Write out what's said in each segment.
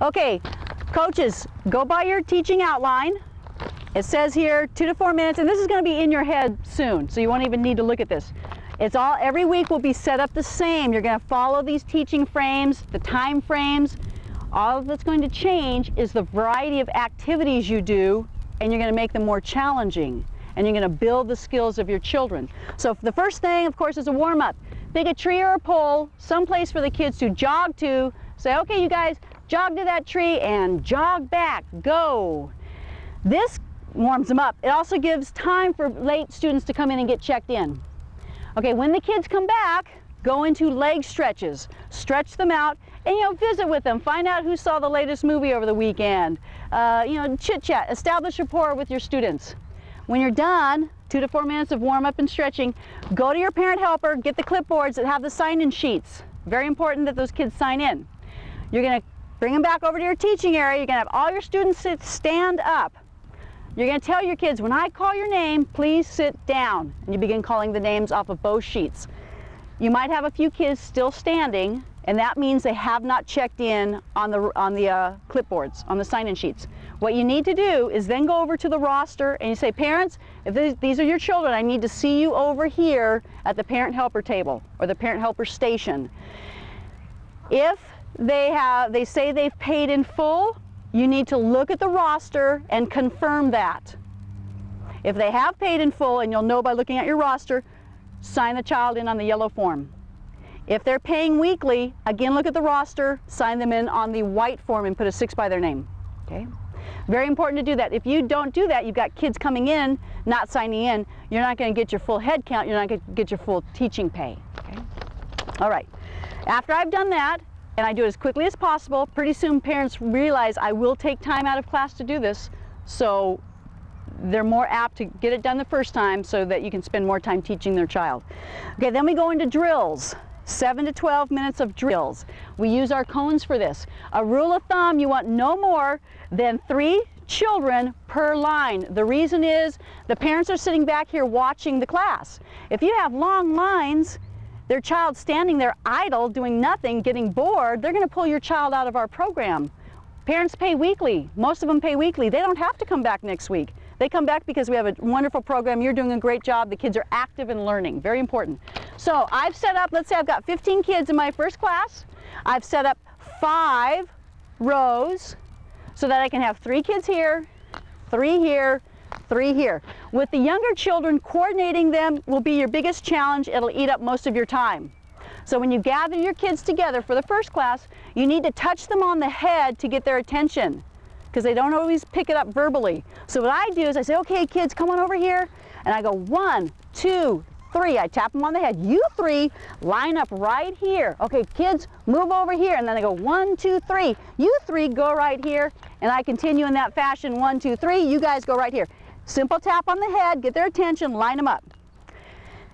Okay, coaches, go by your teaching outline. It says here 2 to 4 minutes, and this is going to be in your head soon, so you won't even need to look at this. It's all, every week will be set up the same. You're going to follow these teaching frames, the time frames. All that's going to change is the variety of activities you do, and you're going to make them more challenging, and you're going to build the skills of your children. So the first thing, of course, is a warm-up. Pick a tree or a pole, someplace for the kids to jog to. Say, okay, you guys, jog to that tree and jog back, go. This warms them up. It also gives time for late students to come in and get checked in. Okay, when the kids come back, go into leg stretches. Stretch them out and, visit with them. Find out who saw the latest movie over the weekend. Chit-chat, establish rapport with your students. When you're done, 2 to 4 minutes of warm-up and stretching, go to your parent helper, get the clipboards that have the sign-in sheets. Very important that those kids sign in. You're going to bring them back over to your teaching area. You're going to have all your students stand up. You're going to tell your kids, when I call your name, please sit down. And you begin calling the names off of both sheets. You might have a few kids still standing, and that means they have not checked in on the clipboards, on the sign-in sheets. What you need to do is then go over to the roster and you say, parents, if these are your children, I need to see you over here at the parent helper table or the parent helper station. If they say they've paid in full, you need to look at the roster and confirm that. If they have paid in full, and you'll know by looking at your roster, sign the child in on the yellow form. If they're paying weekly, again look at the roster, sign them in on the white form and put a 6 by their name. Okay? Very important to do that. If you don't do that, you've got kids coming in, not signing in, you're not going to get your full head count, you're not going to get your full teaching pay. Okay? All right. After I've done that, and I do it as quickly as possible, pretty soon parents realize I will take time out of class to do this, so they're more apt to get it done the first time so that you can spend more time teaching their child. Okay, then we go into drills. 7 to 12 minutes of drills. We use our cones for this. A rule of thumb, you want no more than 3 children per line. The reason is the parents are sitting back here watching the class. If you have long lines, their child standing there idle, doing nothing, getting bored, they're going to pull your child out of our program. Parents pay weekly. Most of them pay weekly. They don't have to come back next week. They come back because we have a wonderful program. You're doing a great job. The kids are active and learning. Very important. So I've set up, let's say I've got 15 kids in my first class. I've set up 5 rows so that I can have 3 kids here, 3 here, 3 here. With the younger children, coordinating them will be your biggest challenge. It'll eat up most of your time. So when you gather your kids together for the first class, you need to touch them on the head to get their attention, because they don't always pick it up verbally. So what I do is I say, okay, kids, come on over here. And I go 1, 2, 3. I tap them on the head. You 3 line up right here. Okay, kids, move over here. And then I go 1, 2, 3. You 3 go right here. And I continue in that fashion. 1, 2, 3. You guys go right here. Simple tap on the head, get their attention, line them up.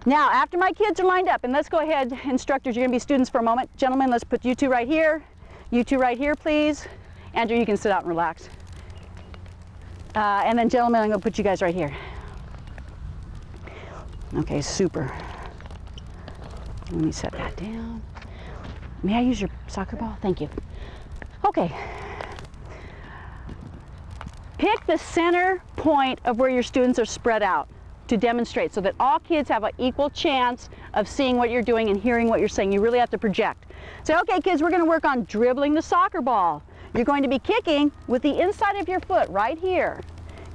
Now, after my kids are lined up, and let's go ahead, instructors, you're going to be students for a moment. Gentlemen, let's put you 2 right here. You 2 right here, please. Andrew, you can sit out and relax. And then gentlemen, I'm going to put you guys right here. Okay, super. Let me set that down. May I use your soccer ball? Thank you. Okay. Pick the center point of where your students are spread out to demonstrate so that all kids have an equal chance of seeing what you're doing and hearing what you're saying. You really have to project. Say, okay, kids, we're going to work on dribbling the soccer ball. You're going to be kicking with the inside of your foot right here.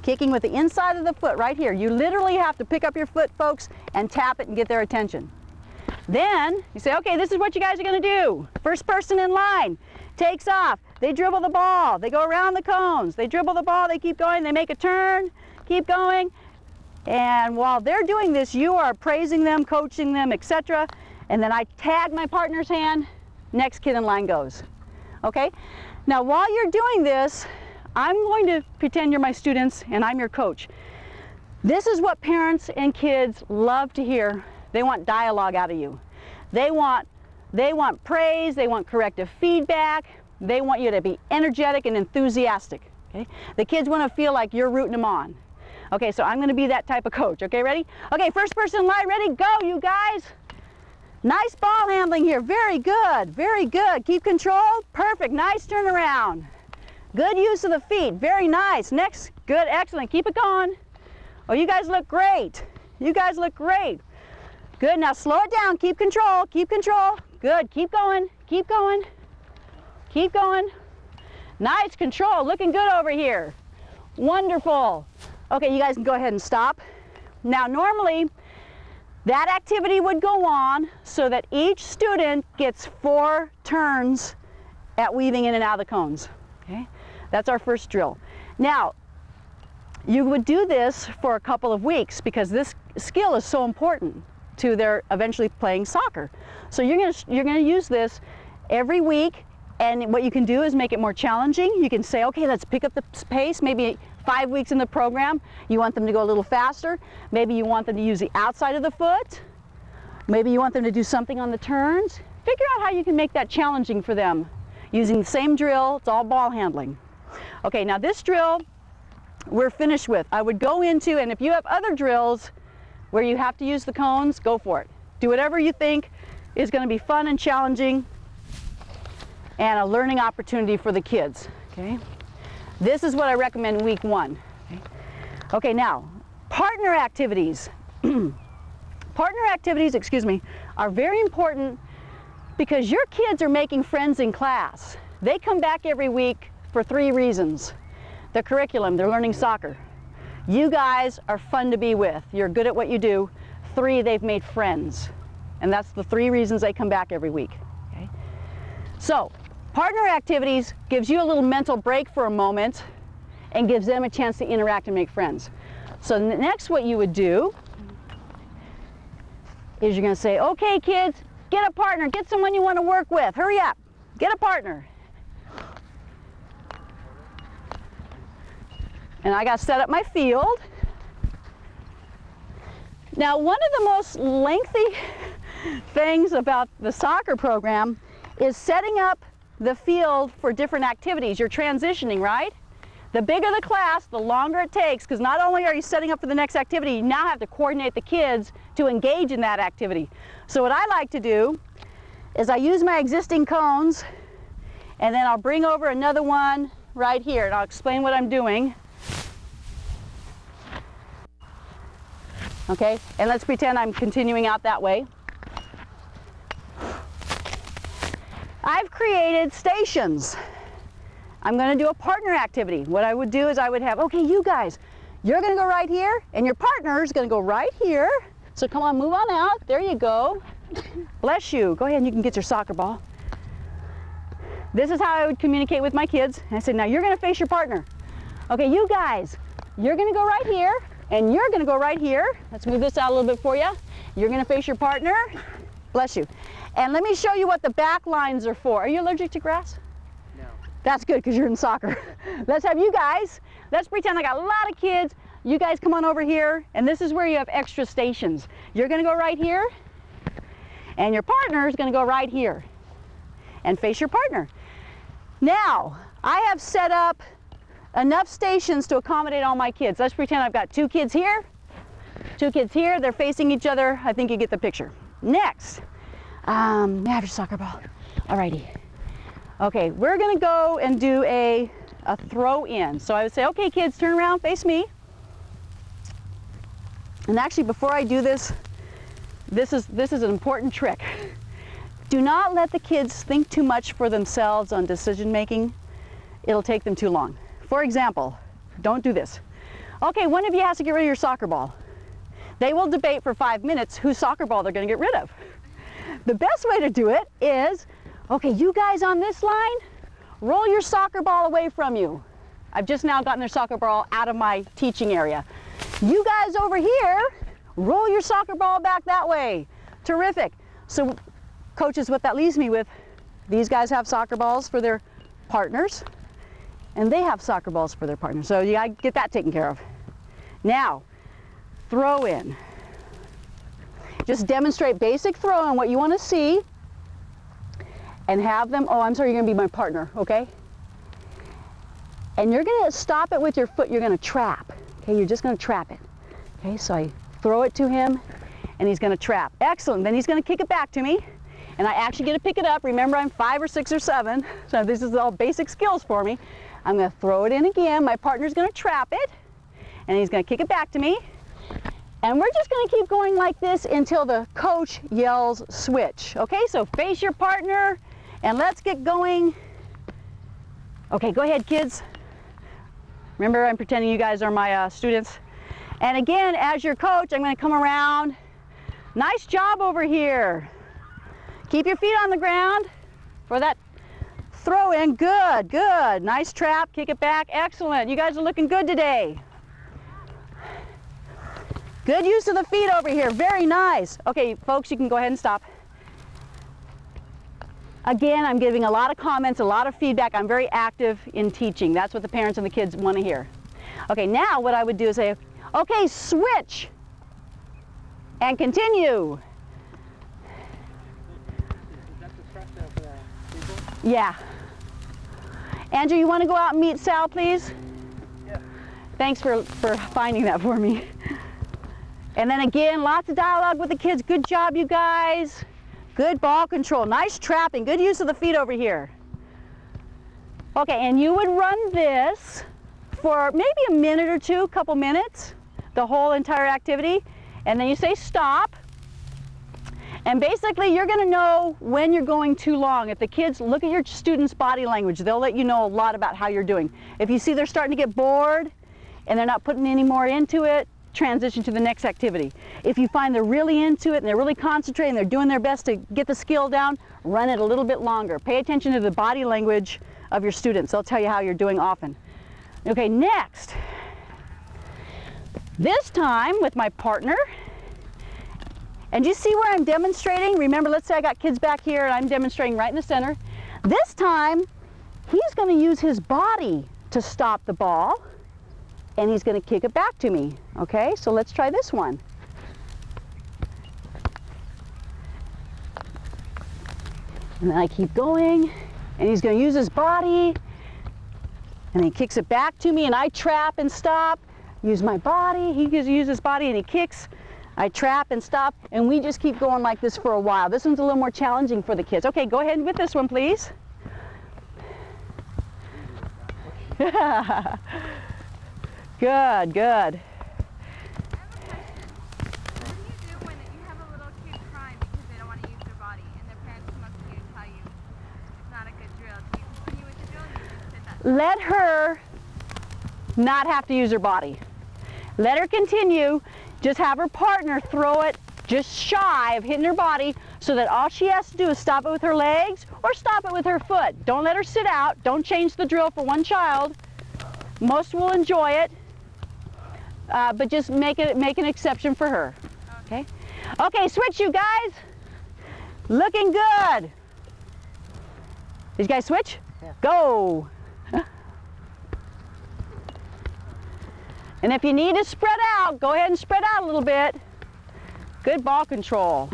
Kicking with the inside of the foot right here. You literally have to pick up your foot, folks, and tap it and get their attention. Then you say, okay, this is what you guys are going to do. First person in line takes off. They dribble the ball. They go around the cones. They dribble the ball. They keep going. They make a turn. Keep going. And while they're doing this, you are praising them, coaching them, etc. And then I tag my partner's hand. Next kid in line goes. Okay? Now, while you're doing this, I'm going to pretend you're my students and I'm your coach. This is what parents and kids love to hear. They want dialogue out of you. They want praise, they want corrective feedback, they want you to be energetic and enthusiastic. Okay? The kids want to feel like you're rooting them on. Okay, so I'm going to be that type of coach. Okay, ready? Okay, first person in line, ready, go, you guys. Nice ball handling here. Very good, very good. Keep control. Perfect. Nice turnaround. Good use of the feet. Very nice. Next. Good. Excellent. Keep it going. Oh, you guys look great. You guys look great. Good. Now slow it down. Keep control. Keep control. Good. Keep going. Keep going. Keep going. Nice control. Looking good over here. Wonderful. Okay, you guys can go ahead and stop. Now, normally, that activity would go on so that each student gets 4 turns at weaving in and out of the cones. Okay, that's our first drill. Now, you would do this for a couple of weeks because this skill is so important to their eventually playing soccer. So you're gonna use this every week, and what you can do is make it more challenging. You can say, okay, let's pick up the pace. Maybe 5 weeks in the program, you want them to go a little faster. Maybe you want them to use the outside of the foot. Maybe you want them to do something on the turns. Figure out how you can make that challenging for them using the same drill. It's all ball handling. Okay, now this drill we're finished with. I would go into, and if you have other drills where you have to use the cones, go for it. Do whatever you think is going to be fun and challenging and a learning opportunity for the kids. Okay? This is what I recommend in week 1. Okay, now, partner activities. Partner activities, excuse me, are very important because your kids are making friends in class. They come back every week for 3 reasons. The curriculum, they're learning soccer. You guys are fun to be with. You're good at what you do. 3, they've made friends. And that's the 3 reasons they come back every week. Okay? So, partner activities gives you a little mental break for a moment and gives them a chance to interact and make friends. So next what you would do is you're going to say, okay kids, get a partner, get someone you want to work with, hurry up, get a partner. And I got to set up my field. Now one of the most lengthy things about the soccer program is setting up the field for different activities. You're transitioning, right? The bigger the class, the longer it takes, because not only are you setting up for the next activity, you now have to coordinate the kids to engage in that activity. So what I like to do is I use my existing cones, and then I'll bring over another one right here, and I'll explain what I'm doing. Okay, and let's pretend I'm continuing out that way. I've created stations. I'm going to do a partner activity. What I would do is I would have, okay, you guys, you're going to go right here, and your partner is going to go right here. So come on, move on out. There you go. Bless you. Go ahead and you can get your soccer ball. This is how I would communicate with my kids. And I said, now you're going to face your partner. Okay, you guys, you're going to go right here, and you're going to go right here. Let's move this out a little bit for you. You're going to face your partner. Bless you. And let me show you what the back lines are for. Are you allergic to grass? No. That's good because you're in soccer. Let's have you guys, let's pretend I got a lot of kids. You guys come on over here, and this is where you have extra stations. You're going to go right here, and your partner is going to go right here and face your partner. Now, I have set up enough stations to accommodate all my kids. Let's pretend I've got 2 kids here, 2 kids here. They're facing each other. I think you get the picture. Next. May I have your soccer ball? Alrighty. Okay, we're gonna go and do a throw in. So I would say, okay kids, turn around, face me. And actually before I do this, this is an important trick. Do not let the kids think too much for themselves on decision making. It'll take them too long. For example, don't do this. Okay, one of you has to get rid of your soccer ball. They will debate for 5 minutes whose soccer ball they're gonna get rid of. The best way to do it is, okay, you guys on this line, roll your soccer ball away from you. I've just now gotten their soccer ball out of my teaching area. You guys over here, roll your soccer ball back that way. Terrific. So coaches, what that leaves me with, these guys have soccer balls for their partners, and they have soccer balls for their partners. So you gotta get that taken care of. Now, throw in. Just demonstrate basic throw and what you want to see, and have them, oh, I'm sorry, you're going to be my partner, okay? And you're going to stop it with your foot. You're going to trap, okay? You're just going to trap it. Okay, so I throw it to him, and he's going to trap. Excellent. Then he's going to kick it back to me, and I actually get to pick it up. Remember, I'm 5 or 6 or 7, so this is all basic skills for me. I'm going to throw it in again. My partner's going to trap it, and he's going to kick it back to me. And we're just going to keep going like this until the coach yells switch. Okay, so face your partner, and let's get going. Okay, go ahead, kids. Remember, I'm pretending you guys are my students. And again, as your coach, I'm going to come around. Nice job over here. Keep your feet on the ground for that throw in. Good, good. Nice trap. Kick it back. Excellent. You guys are looking good today. Good use of the feet over here. Very nice. Okay, folks, you can go ahead and stop. Again, I'm giving a lot of comments, a lot of feedback. I'm very active in teaching. That's what the parents and the kids want to hear. Okay, now what I would do is say, okay, switch and continue. Yeah. Andrew, you want to go out and meet Sal, please? Yeah. Thanks for finding that for me. And then again, lots of dialogue with the kids. Good job, you guys. Good ball control. Nice trapping. Good use of the feet over here. Okay, and you would run this for maybe a minute or two, couple minutes, the whole entire activity. And then you say stop. And basically, you're going to know when you're going too long. If the kids look at your students' body language, they'll let you know a lot about how you're doing. If you see they're starting to get bored and they're not putting any more into it, transition to the next activity. If you find they're really into it and they're really concentrating, they're doing their best to get the skill down, run it a little bit longer. Pay attention to the body language of your students. They'll tell you how you're doing often. Okay, next. This time with my partner, and you see where I'm demonstrating? Remember, let's say I got kids back here and I'm demonstrating right in the center. This time, he's going to use his body to stop the ball, and he's going to kick it back to me. Okay, so let's try this one. And then I keep going, and he's going to use his body, and he kicks it back to me, and I trap and stop, use my body, he uses his body, and he kicks, I trap and stop, and we just keep going like this for a while. This one's a little more challenging for the kids. Okay, go ahead with this one, please. Good, good. Let her not have to use her body. Let her continue. Just have her partner throw it just shy of hitting her body so that all she has to do is stop it with her legs or stop it with her foot. Don't let her sit out. Don't change the drill for one child. Most will enjoy it, but just make an exception for her. Okay? Okay, switch, you guys. Looking good. Did you guys switch? Yeah. Go. And if you need to spread out, go ahead and spread out a little bit. Good ball control.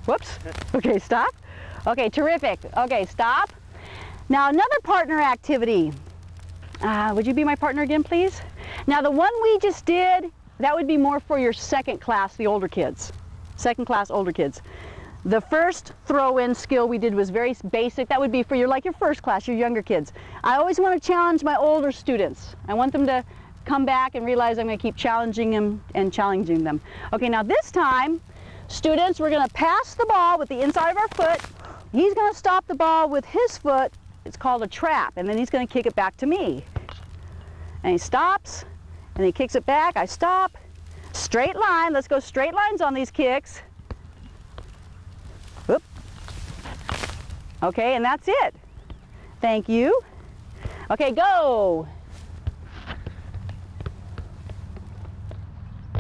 Whoops. Okay, stop. Okay, terrific. Okay, stop. Now another partner activity. Would you be my partner again, please? Now the one we just did, that would be more for your second class, the older kids. Second class, older kids. The first throw-in skill we did was very basic. That would be for your first class, your younger kids. I always want to challenge my older students. I want them to come back and realize I'm going to keep challenging them and challenging them. Okay, now this time, students, we're going to pass the ball with the inside of our foot. He's going to stop the ball with his foot. It's called a trap, and then he's going to kick it back to me. And he stops, and he kicks it back. I stop. Straight line. Let's go straight lines on these kicks. Whoop. Okay, and that's it. Thank you. Okay, go.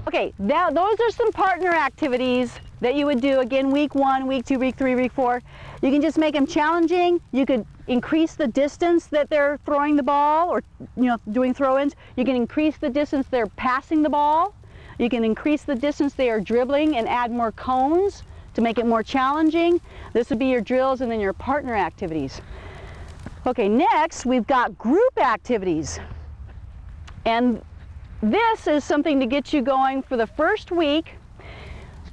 Okay, now those are some partner activities that you would do again week 1, week 2, week 3, week 4. You can just make them challenging. You could increase the distance that they're throwing the ball or doing throw-ins. You can increase the distance they're passing the ball. You can increase the distance they are dribbling and add more cones to make it more challenging. This would be your drills and then your partner activities. Okay, next we've got group activities. And this is something to get you going for the first week.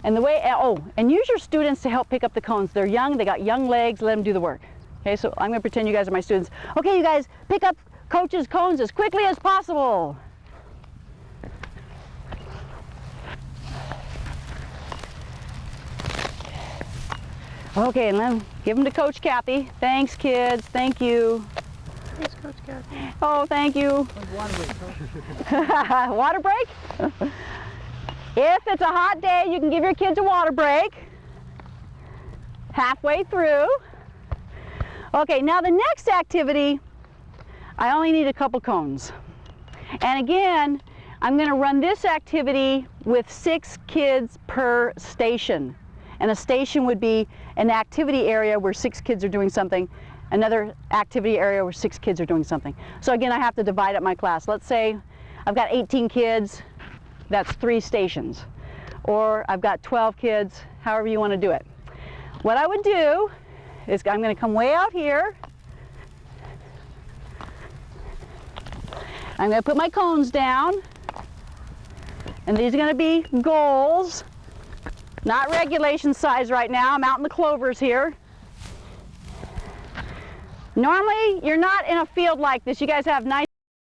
And the way, oh, and use your students to help pick up the cones. They're young, they got young legs, let them do the work. Okay, so I'm gonna pretend you guys are my students. Okay, you guys, pick up Coach's cones as quickly as possible. Okay, and then give them to Coach Kathy. Thanks, kids, thank you. Thanks, Coach Kathy. Oh, thank you. Water break. Water break? If it's a hot day, you can give your kids a water break. Halfway through. Okay, now the next activity, I only need a couple cones. And again, I'm going to run this activity with 6 kids per station. And a station would be an activity area where 6 kids are doing something, another activity area where 6 kids are doing something. So again, I have to divide up my class. Let's say I've got 18 kids, that's 3 stations. Or I've got 12 kids, however you want to do it. What I would do is I'm going to come way out here. I'm going to put my cones down. And these are going to be goals, not regulation size right now. I'm out in the clovers here. Normally, you're not in a field like this. You guys have nice